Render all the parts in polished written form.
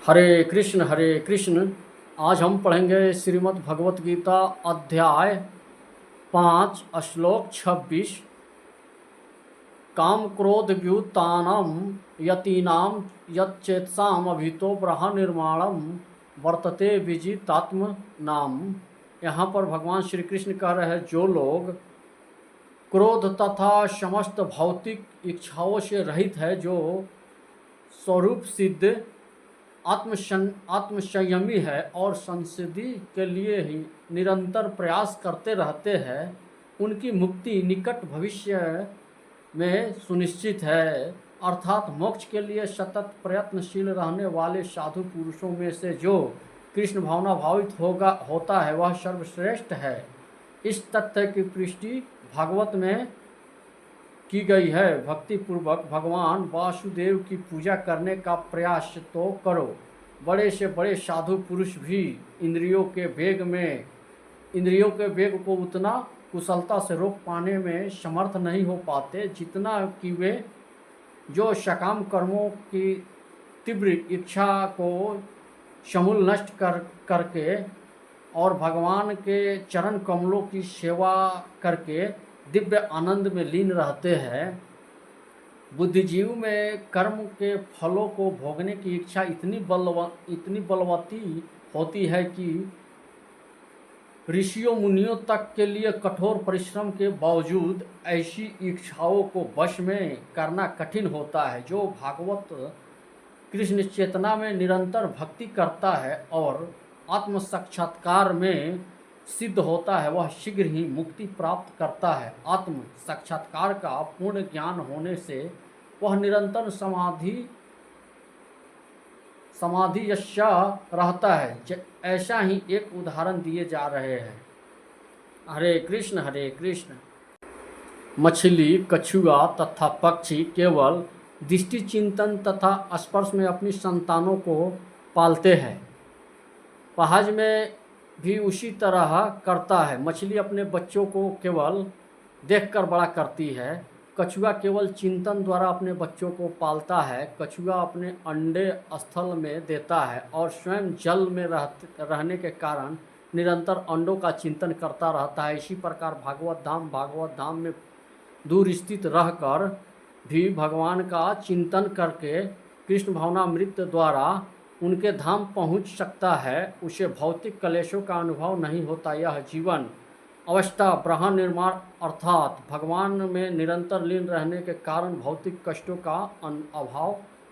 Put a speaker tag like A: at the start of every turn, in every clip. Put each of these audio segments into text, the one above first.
A: हरे कृष्ण। आज हम पढ़ेंगे श्रीमद् भगवत गीता अध्याय 5 श्लोक 26। काम क्रोध व्युत्थानम यतीनाम यच्चेतसाम अभितो ब्रह्म निर्माणम वर्तते विजितात्म नाम। यहाँ पर भगवान श्री कृष्ण कह रहे हैं, जो लोग क्रोध तथा समस्त भौतिक इच्छाओं से रहित है, जो स्वरूप सिद्ध आत्मसंयमी है और संसिद्धि के लिए ही निरंतर प्रयास करते रहते हैं, उनकी मुक्ति निकट भविष्य में सुनिश्चित है। अर्थात मोक्ष के लिए सतत प्रयत्नशील रहने वाले साधु पुरुषों में से जो कृष्ण भावना भावित होता है, वह सर्वश्रेष्ठ है। इस तथ्य की पुष्टि भागवत में की गई है। भक्ति पूर्वक भगवान वासुदेव की पूजा करने का प्रयास तो करो। बड़े से बड़े साधु पुरुष भी इंद्रियों के वेग को उतना कुशलता से रोक पाने में समर्थ नहीं हो पाते, जितना कि वे जो सकाम कर्मों की तीव्र इच्छा को समूल नष्ट करके और भगवान के चरण कमलों की सेवा करके दिव्य आनंद में लीन रहते हैं। बुद्धिजीव में कर्म के फलों को भोगने की इच्छा इतनी बलवती होती है कि ऋषियों मुनियों तक के लिए कठोर परिश्रम के बावजूद ऐसी इच्छाओं को वश में करना कठिन होता है। जो भागवत कृष्ण चेतना में निरंतर भक्ति करता है और आत्म साक्षात्कार में सिद्ध होता है, वह शीघ्र ही मुक्ति प्राप्त करता है। आत्म साक्षात्कार का पूर्ण ज्ञान होने से वह निरंतर समाधियस्या रहता है। ऐसा ही एक उदाहरण दिए जा रहे हैं। हरे कृष्ण। मछली, कछुआ तथा पक्षी केवल दृष्टि चिंतन तथा स्पर्श में अपनी संतानों को पालते हैं। पहाज में भी उसी तरह करता है। मछली अपने बच्चों को केवल देखकर बड़ा करती है। कछुआ केवल चिंतन द्वारा अपने बच्चों को पालता है। कछुआ अपने अंडे स्थल में देता है और स्वयं जल में रहने के कारण निरंतर अंडों का चिंतन करता रहता है। इसी प्रकार भागवत धाम में दूर स्थित रहकर भी भगवान का चिंतन करके कृष्ण भावनामृत द्वारा उनके धाम पहुंच सकता है। उसे भौतिक क्लेशों का अनुभव नहीं होता। यह जीवन अवस्था ब्रह्म निर्माण अर्थात भगवान में निरंतर लीन रहने के कारण भौतिक कष्टों का अभाव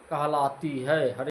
A: कहलाती है।